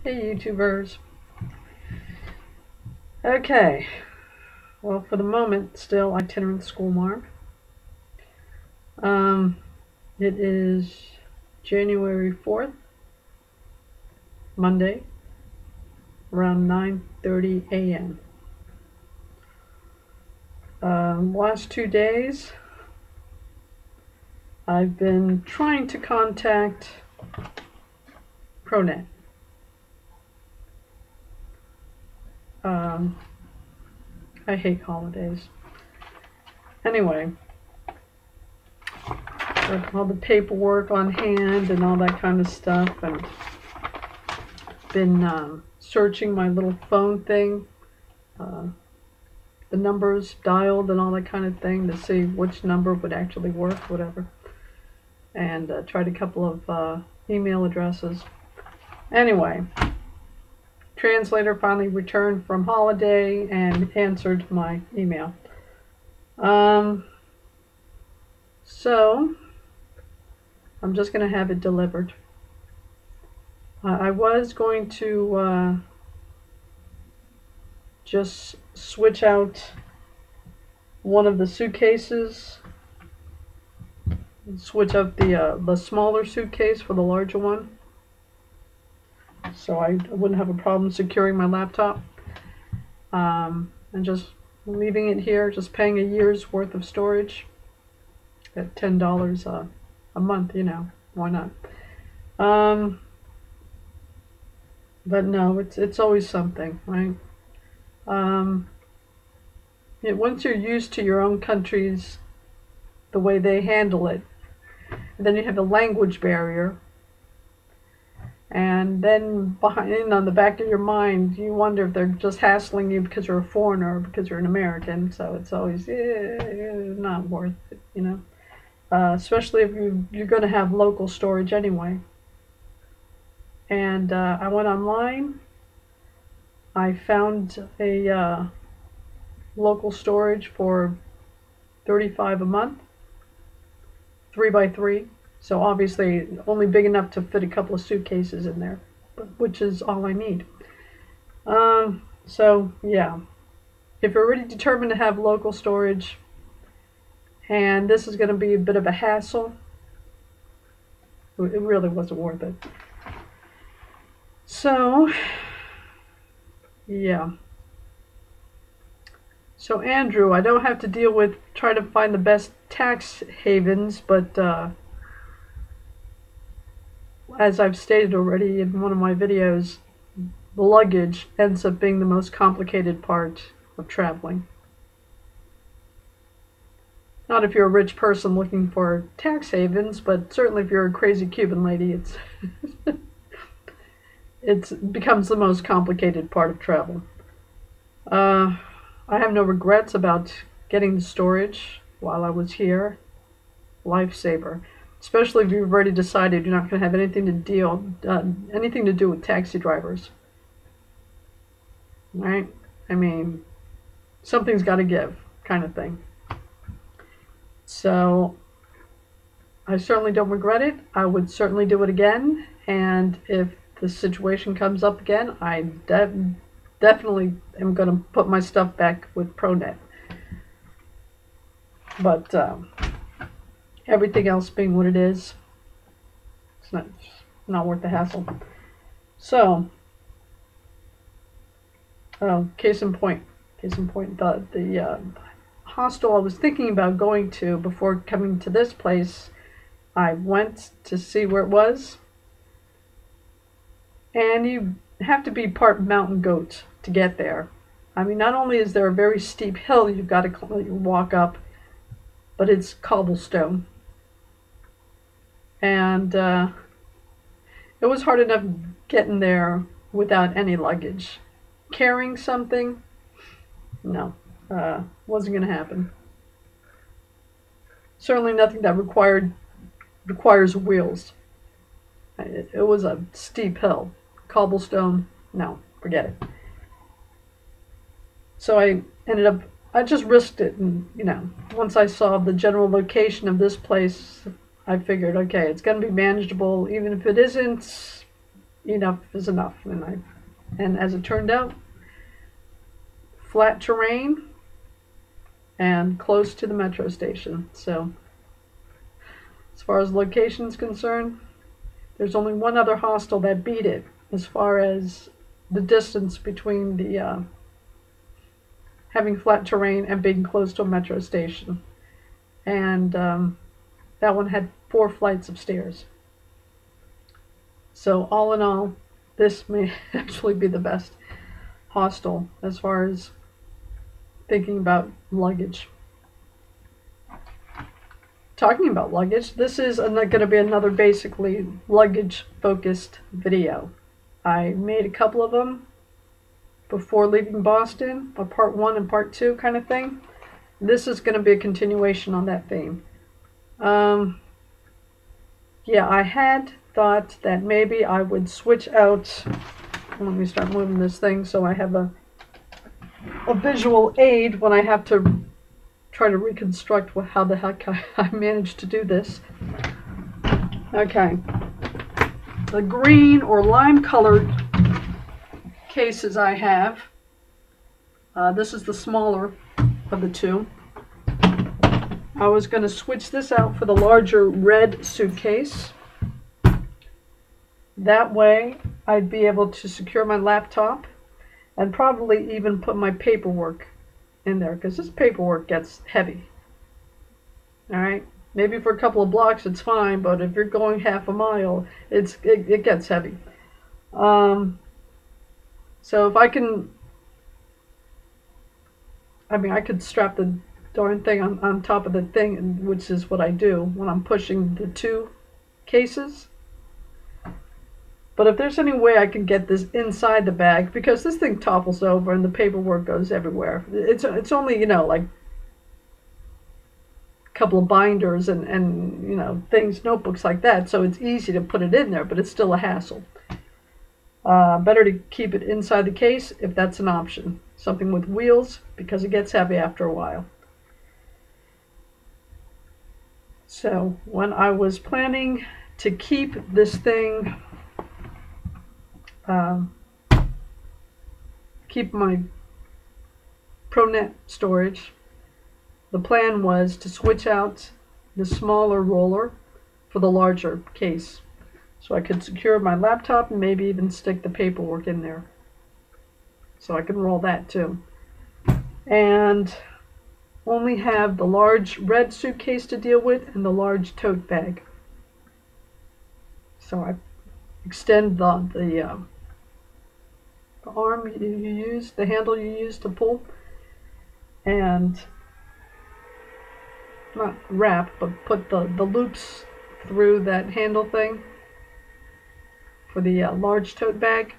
Hey YouTubers. Okay, well for the moment still itinerant school marm. It is January 4th, Monday, around 9:30 a.m. Last 2 days I've been trying to contact Pronet. I hate holidays. Anyway, all the paperwork on hand and all that kind of stuff, and been searching my little phone thing, the numbers dialed and all that kind of thing to see which number would actually work, whatever, and tried a couple of email addresses. Anyway, translator finally returned from holiday and answered my email. So I'm just going to have it delivered. I was going to just switch out one of the suitcases, switch out the smaller suitcase for the larger one, so I wouldn't have a problem securing my laptop, and just leaving it here, just paying a year's worth of storage at $10 a month, you know, why not? But no, it's always something, right? Once you're used to your own country's, the way they handle it, and then you have a language barrier, and then behind, on the back of your mind, you wonder if they're just hassling you because you're a foreigner or because you're an American. So it's always not worth it, you know. Especially if you're going to have local storage anyway. And I went online. I found a local storage for $35 a month, 3x3. So obviously only big enough to fit a couple of suitcases in there, which is all I need. So yeah, if you're already determined to have local storage, and this is going to be a bit of a hassle, it really wasn't worth it. So yeah. So Andrew, I don't have to deal with trying to find the best tax havens, but as I've stated already in one of my videos, the luggage ends up being the most complicated part of traveling. Not if you're a rich person looking for tax havens, but certainly if you're a crazy Cuban lady, it becomes the most complicated part of travel. I have no regrets about getting the storage while I was here. Lifesaver. Especially if you've already decided you're not going to have anything to do with taxi drivers. Right? I mean, something's got to give, kind of thing. So, I certainly don't regret it. I would certainly do it again. And if the situation comes up again, I definitely am going to put my stuff back with Pronet. But everything else being what it is, it's not worth the hassle. So, case in point, the hostel I was thinking about going to before coming to this place, I went to see where it was, and you have to be part mountain goat to get there. I mean, not only is there a very steep hill you've got to walk up, but it's cobblestone. And it was hard enough getting there without any luggage. Carrying something, no, wasn't going to happen. Certainly nothing that requires wheels. It was a steep hill. Cobblestone, no, forget it. So I just risked it, and you know, once I saw the general location of this place, I figured, okay, it's going to be manageable, even if it isn't enough is enough. And as it turned out, flat terrain and close to the metro station. So as far as location is concerned, there's only one other hostel that beat it as far as the distance between the having flat terrain and being close to a metro station. And that one had 4 flights of stairs. So all in all, this may actually be the best hostel as far as thinking about luggage. Talking about luggage, this is going to be another basically luggage focused video. I made a couple of them before leaving Boston, a part 1 and part 2 kind of thing. This is going to be a continuation on that theme. Yeah, I had thought that maybe I would switch out. Let me start moving this thing so I have a visual aid when I have to try to reconstruct how the heck I managed to do this. Okay. The green or lime colored cases I have, this is the smaller of the two. I was going to switch this out for the larger red suitcase. That way I'd be able to secure my laptop and probably even put my paperwork in there, because this paperwork gets heavy. Alright, maybe for a couple of blocks it's fine, but if you're going half a mile, it gets heavy. So if I can, I could strap the darn thing on top of the thing, which is what I do when I'm pushing the 2 cases. But if there's any way I can get this inside the bag, because this thing topples over and the paperwork goes everywhere. It's only, like a couple of binders and things, notebooks like that, so it's easy to put it in there, but it's still a hassle. Better to keep it inside the case if that's an option. Something with wheels, because it gets heavy after a while. So when I was planning to keep this thing, keep my ProNet storage, the plan was to switch out the smaller roller for the larger case, so I could secure my laptop and maybe even stick the paperwork in there, so I can roll that too, and only have the large red suitcase to deal with and the large tote bag. So I extend the arm you use, the handle you use to pull, and not wrap, but put the loops through that handle thing for the large tote bag,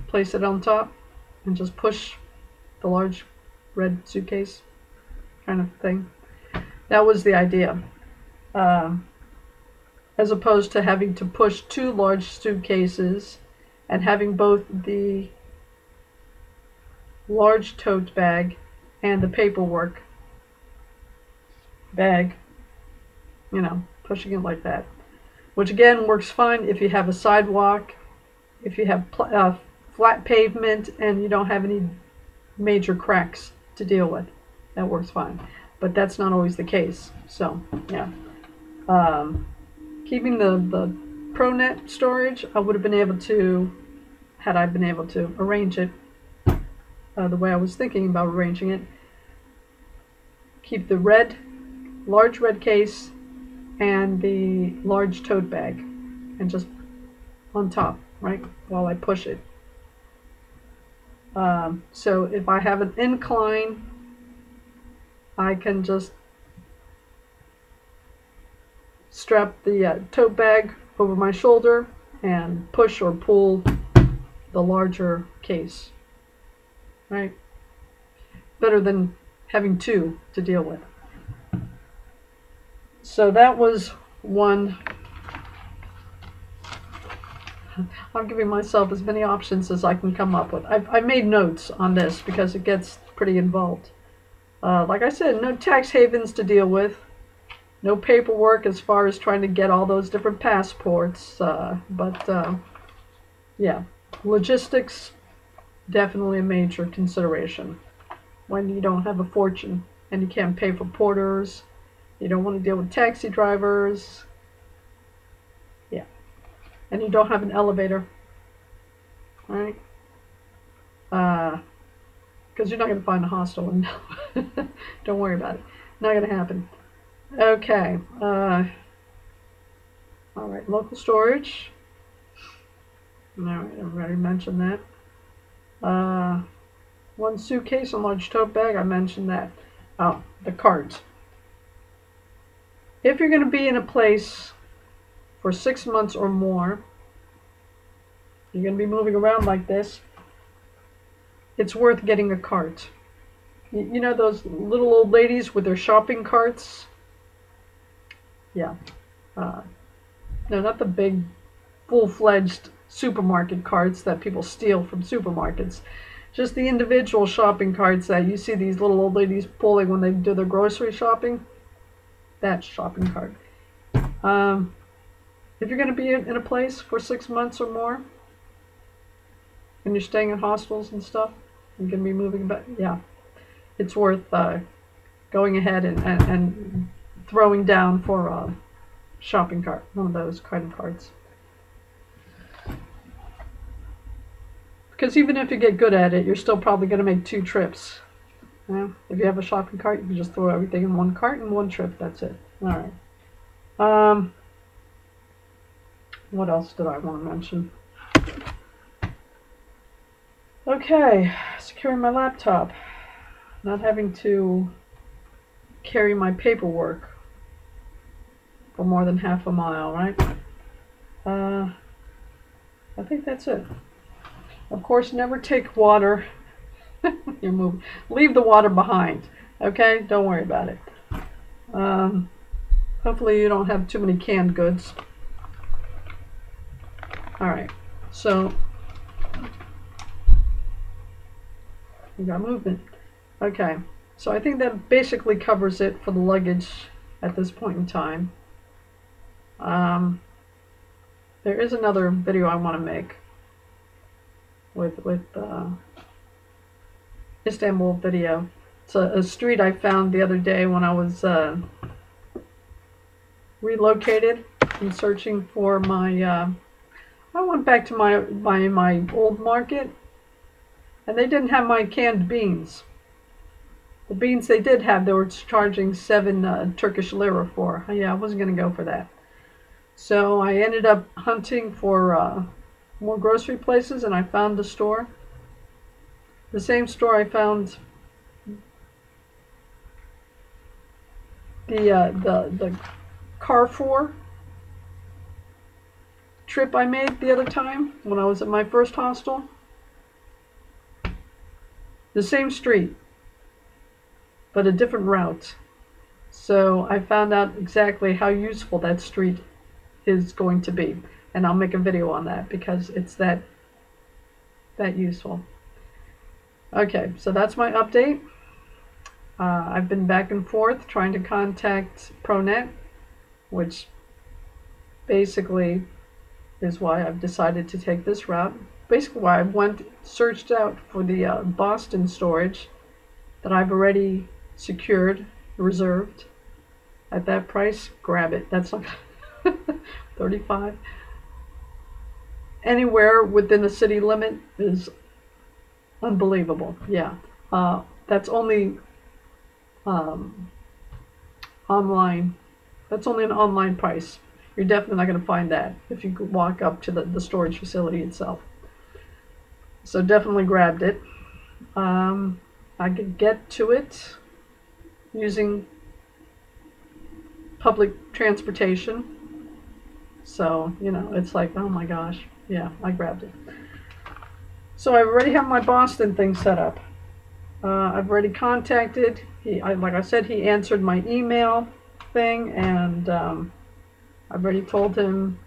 place it on top, and just push the large red suitcase kind of thing. That was the idea. As opposed to having to push 2 large suitcases and having both the large tote bag and the paperwork bag, pushing it like that. Which again works fine if you have a sidewalk, if you have flat pavement and you don't have any major cracks to deal with. That works fine. But that's not always the case. So, yeah. Keeping the ProNet storage, I would have been able to, had I been able to arrange it the way I was thinking about arranging it. Keep the large red case and the large tote bag, and just on top, right, while I push it. So if I have an incline, I can just strap the tote bag over my shoulder and push or pull the larger case, right? Better than having 2 to deal with. So that was one. I'm giving myself as many options as I can come up with. I made notes on this because it gets pretty involved. Like I said, no tax havens to deal with. No paperwork as far as trying to get all those different passports. But yeah, logistics, definitely a major consideration when you don't have a fortune and you can't pay for porters. You don't want to deal with taxi drivers. Yeah. And you don't have an elevator. Right? Because you're not going to find a hostel. And don't worry about it. Not going to happen. Okay. All right. Local storage. All right. I've already mentioned that. One suitcase and large tote bag. I mentioned that. Oh, the cards. If you're going to be in a place for 6 months or more, you're going to be moving around like this, it's worth getting a cart. You know those little old ladies with their shopping carts? Yeah. No, not the big, full-fledged supermarket carts that people steal from supermarkets. Just the individual shopping carts that you see these little old ladies pulling when they do their grocery shopping. That shopping cart. If you're going to be in a place for 6 months or more, and you're staying in hostels and stuff, you're going to be moving back, yeah, it's worth going ahead and throwing down for a shopping cart, one of those kind of carts. Because even if you get good at it, you're still probably going to make 2 trips. You know? If you have a shopping cart, you can just throw everything in one cart and one trip. That's it. All right. What else did I want to mention? Okay, securing my laptop. Not having to carry my paperwork for more than half a mile, right? I think that's it. Of course, never take water. Leave the water behind. Okay, don't worry about it. Hopefully you don't have too many canned goods. All right, so we got movement. Okay, so I think that basically covers it for the luggage at this point in time. There is another video I want to make with Istanbul video. It's a street I found the other day when I was relocated and searching for my. I went back to my old market, and they didn't have my canned beans. The beans they did have, they were charging 7 Turkish lira for. Yeah, I wasn't going to go for that. So I ended up hunting for more grocery places, and I found the store. The same store I found the Carrefour trip I made the other time when I was at my first hostel. The same street, but a different route. So I found out exactly how useful that street is going to be, and I'll make a video on that because it's that useful. Okay, so that's my update. I've been back and forth trying to contact ProNet, which basically is why I've decided to take this route. Basically why I searched out for the Boston storage that I've already secured, reserved. At that price, grab it. That's like 35. Anywhere within the city limit is unbelievable. Yeah. That's only online. That's only an online price. You're definitely not going to find that if you walk up to the storage facility itself. So definitely grabbed it. I could get to it using public transportation. So, you know, it's like, oh my gosh. Yeah, I grabbed it. So I already have my Boston thing set up. I've already contacted. Like I said, he answered my email thing, and I've already told him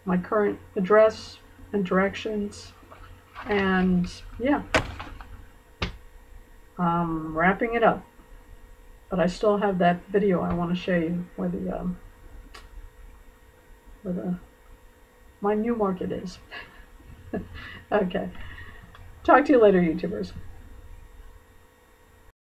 my current address and directions. And yeah, wrapping it up. But I still have that video I want to show you where my new market is. Okay. Talk to you later, YouTubers.